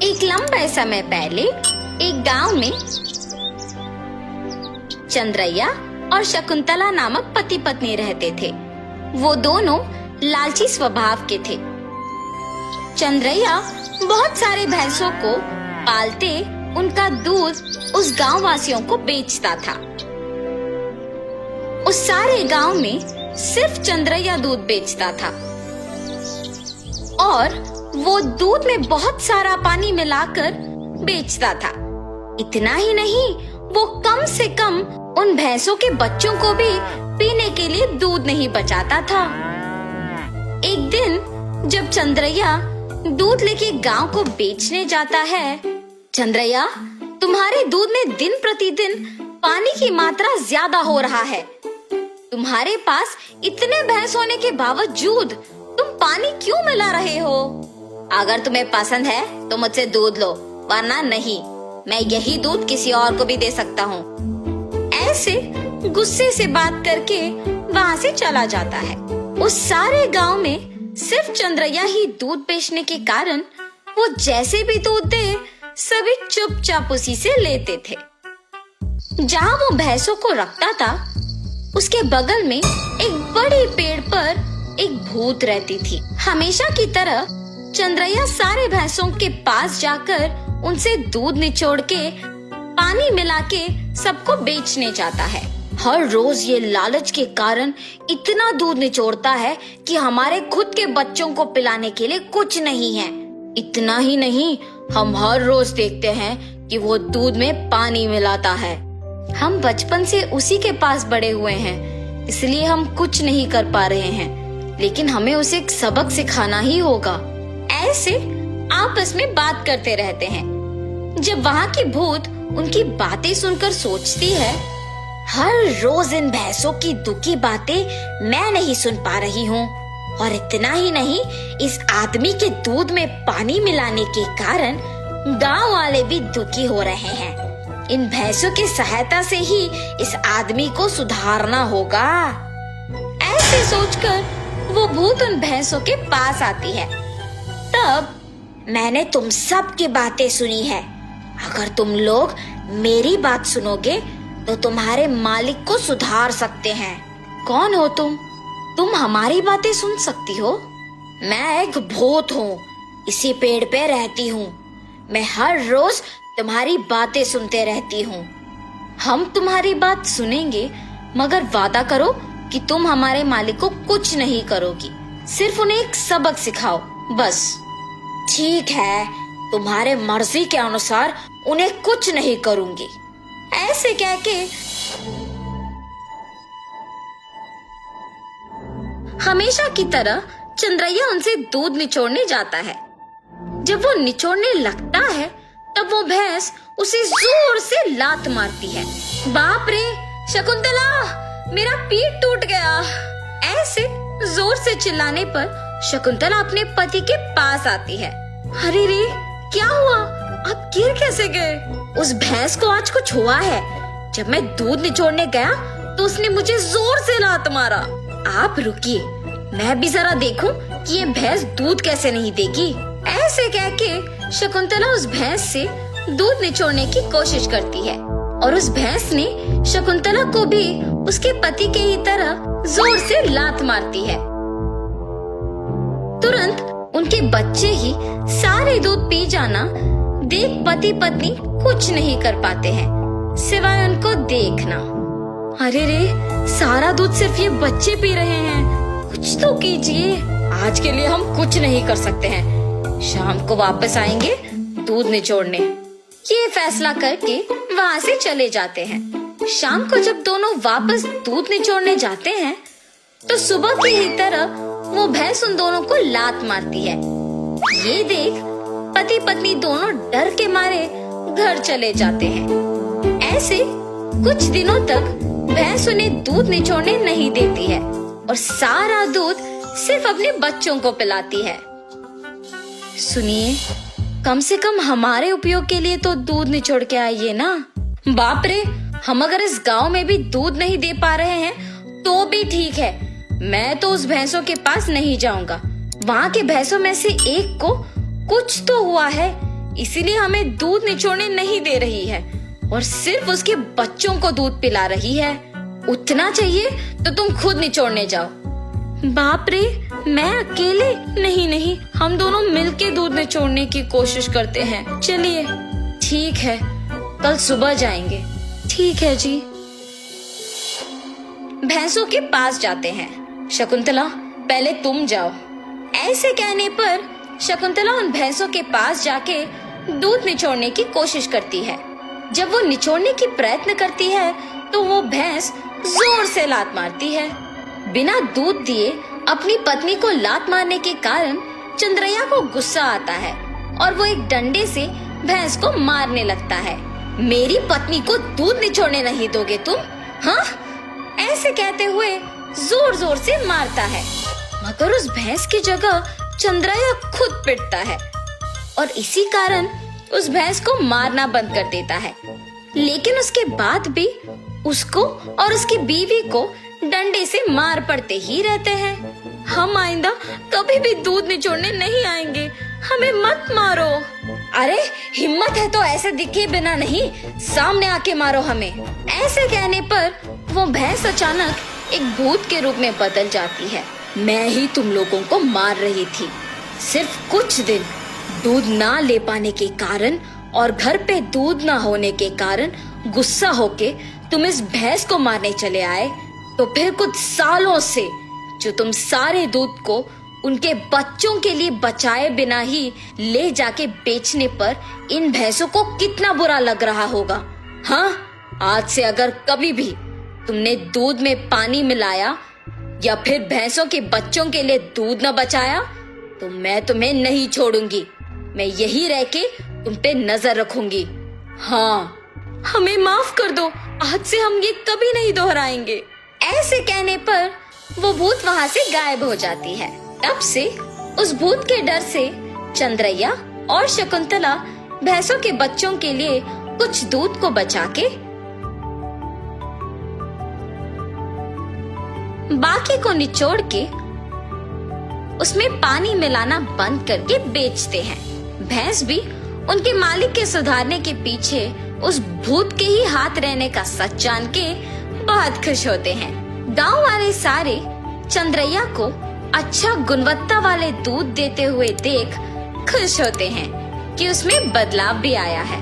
एक लंबे समय पहले एक गांव में चंद्रैया और शकुंतला नामक पति पत्नी रहते थे। वो दोनों लालची स्वभाव के थे। चंद्रैया बहुत सारे भैंसों को पालते उनका दूध उस गांव वासियों को बेचता था। उस सारे गांव में सिर्फ चंद्रैया दूध बेचता था और वो दूध में बहुत सारा पानी मिलाकर बेचता था। इतना ही नहीं, वो कम से कम उन भैंसों के बच्चों को भी पीने के लिए दूध नहीं बचाता था। एक दिन जब चंद्रैया दूध लेके गांव को बेचने जाता है, चंद्रैया, तुम्हारे दूध में दिन प्रतिदिन पानी की मात्रा ज्यादा हो रहा है। तुम्हारे पास इतने भैंस होने के बावजूद तुम पानी क्यों मिला रहे हो? अगर तुम्हें पसंद है तो मुझसे दूध लो, वरना नहीं। मैं यही दूध किसी और को भी दे सकता हूँ। ऐसे गुस्से से बात करके वहाँ से चला जाता है। उस सारे गांव में सिर्फ चंद्रैया ही दूध बेचने के कारण वो जैसे भी दूध दे, सभी चुपचाप उसी से लेते थे। जहाँ वो भैंसों को रखता था, उसके बगल में एक बड़े पेड़ पर एक भूत रहती थी। हमेशा की तरह चंद्रैया सारे भैंसों के पास जाकर उनसे दूध निचोड़ के पानी मिला के सबको बेचने जाता है। हर रोज ये लालच के कारण इतना दूध निचोड़ता है कि हमारे खुद के बच्चों को पिलाने के लिए कुछ नहीं है। इतना ही नहीं, हम हर रोज देखते हैं कि वो दूध में पानी मिलाता है। हम बचपन से उसी के पास बड़े हुए हैं, इसलिए हम कुछ नहीं कर पा रहे हैं, लेकिन हमें उसे एक सबक सिखाना ही होगा। ऐसे आपस में बात करते रहते हैं। जब वहाँ की भूत उनकी बातें सुनकर सोचती है, हर रोज इन भैंसों की दुखी बातें मैं नहीं सुन पा रही हूँ, और इतना ही नहीं, इस आदमी के दूध में पानी मिलाने के कारण गांव वाले भी दुखी हो रहे हैं। इन भैंसों की सहायता से ही इस आदमी को सुधारना होगा। ऐसे सोचकर वो भूत उन भैंसों के पास आती है। तब मैंने तुम सब की बातें सुनी है। अगर तुम लोग मेरी बात सुनोगे तो तुम्हारे मालिक को सुधार सकते हैं। कौन हो तुम? तुम हमारी बातें सुन सकती हो? मैं एक भूत हूँ, इसी पेड़ पे रहती हूँ। मैं हर रोज तुम्हारी बातें सुनते रहती हूँ। हम तुम्हारी बात सुनेंगे, मगर वादा करो कि तुम हमारे मालिक को कुछ नहीं करोगी, सिर्फ उन्हें एक सबक सिखाओ, बस। ठीक है, तुम्हारे मर्जी के अनुसार उन्हें कुछ नहीं करूंगी। ऐसे कह के हमेशा की तरह चंद्रैया उनसे दूध निचोड़ने जाता है। जब वो निचोड़ने लगता है, तब वो भैंस उसे जोर से लात मारती है। बाप रे शकुंतला, मेरा पीठ टूट गया। ऐसे जोर से चिल्लाने पर शकुंतला अपने पति के पास आती है। अरे रे, क्या हुआ? आप गिर कैसे गए? उस भैंस को आज कुछ हुआ है। जब मैं दूध निचोड़ने गया तो उसने मुझे जोर से लात मारा। आप रुकिए, मैं भी जरा देखूं कि ये भैंस दूध कैसे नहीं देगी। ऐसे कह के शकुंतला उस भैंस से दूध निचोड़ने की कोशिश करती है, और उस भैंस ने शकुंतला को भी उसके पति के ही तरह जोर से लात मारती है। तुरंत उनके बच्चे ही सारे दूध पी जाना देख पति पत्नी कुछ नहीं कर पाते हैं, सिवाय उनको देखना। अरे रे, सारा दूध सिर्फ ये बच्चे पी रहे हैं, कुछ तो कीजिए। आज के लिए हम कुछ नहीं कर सकते हैं, शाम को वापस आएंगे दूध निचोड़ने। ये फैसला करके वहाँ से चले जाते हैं। शाम को जब दोनों वापस दूध निचोड़ने जाते हैं, तो सुबह की ही तरह वो भैंस उन दोनों को लात मारती है। ये देख पति पत्नी दोनों डर के मारे घर चले जाते हैं। ऐसे कुछ दिनों तक भैंस उन्हें दूध निचोड़ने नहीं देती है और सारा दूध सिर्फ अपने बच्चों को पिलाती है। सुनिए, कम से कम हमारे उपयोग के लिए तो दूध निचोड़ के आइए ना। बाप रे, हम अगर इस गांव में भी दूध नहीं दे पा रहे हैं तो भी ठीक है, मैं तो उस भैंसों के पास नहीं जाऊंगा। वहाँ के भैंसों में से एक को कुछ तो हुआ है, इसीलिए हमें दूध निचोड़ने नहीं दे रही है और सिर्फ उसके बच्चों को दूध पिला रही है। उतना चाहिए तो तुम खुद निचोड़ने जाओ। बाप रे, मैं अकेले? नहीं नहीं, हम दोनों मिलके दूध निचोड़ने की कोशिश करते हैं। चलिए ठीक है, कल सुबह जाएंगे। ठीक है जी। भैंसों के पास जाते हैं। शकुंतला, पहले तुम जाओ। ऐसे कहने पर शकुंतला उन भैंसों के पास जाके दूध निचोड़ने की कोशिश करती है। जब वो निचोड़ने की प्रयत्न करती है तो वो भैंस जोर से लात मारती है। बिना दूध दिए अपनी पत्नी को लात मारने के कारण चंद्रैया को गुस्सा आता है और वो एक डंडे से भैंस को मारने लगता है। मेरी पत्नी को दूध निचोड़ने नहीं दोगे तुम? हाँ? ऐसे कहते हुए जोर जोर से मारता है, मगर उस भैंस की जगह चंद्रैया खुद पिटता है और इसी कारण उस भैंस को मारना बंद कर देता है। लेकिन उसके बाद भी उसको और उसकी बीवी को डंडे से मार पड़ते ही रहते हैं। हम आइंदा कभी भी दूध निचोड़ने नहीं आएंगे, हमें मत मारो। अरे हिम्मत है तो ऐसे दिखे बिना नहीं, सामने आके मारो हमें। ऐसे कहने पर वो भैंस अचानक एक भूत के रूप में बदल जाती है। मैं ही तुम लोगों को मार रही थी। सिर्फ कुछ दिन दूध ना ले पाने के कारण और घर पे दूध ना होने के कारण गुस्सा होके तुम इस भैंस को मारने चले आए, तो फिर कुछ सालों से जो तुम सारे दूध को उनके बच्चों के लिए बचाए बिना ही ले जाके बेचने पर इन भैंसों को कितना बुरा लग रहा होगा। हाँ, आज से अगर कभी भी तुमने दूध में पानी मिलाया या फिर भैंसों के बच्चों के लिए दूध न बचाया तो मैं तुम्हें नहीं छोड़ूंगी। मैं यही रह के तुम पे नजर रखूंगी। हाँ, हमें माफ कर दो, आज से हम ये कभी नहीं दोहराएंगे। ऐसे कहने पर वो भूत वहाँ से गायब हो जाती है। तब से उस भूत के डर से चंद्रैया और शकुंतला भैंसों के बच्चों के लिए कुछ दूध को बचा के बाकी को निचोड़ के उसमें पानी मिलाना बंद करके बेचते हैं। भैंस भी उनके मालिक के सुधारने के पीछे उस भूत के ही हाथ रहने का सच जान के बहुत खुश होते हैं। गांव वाले सारे चंद्रैया को अच्छा गुणवत्ता वाले दूध देते हुए देख खुश होते हैं कि उसमें बदलाव भी आया है।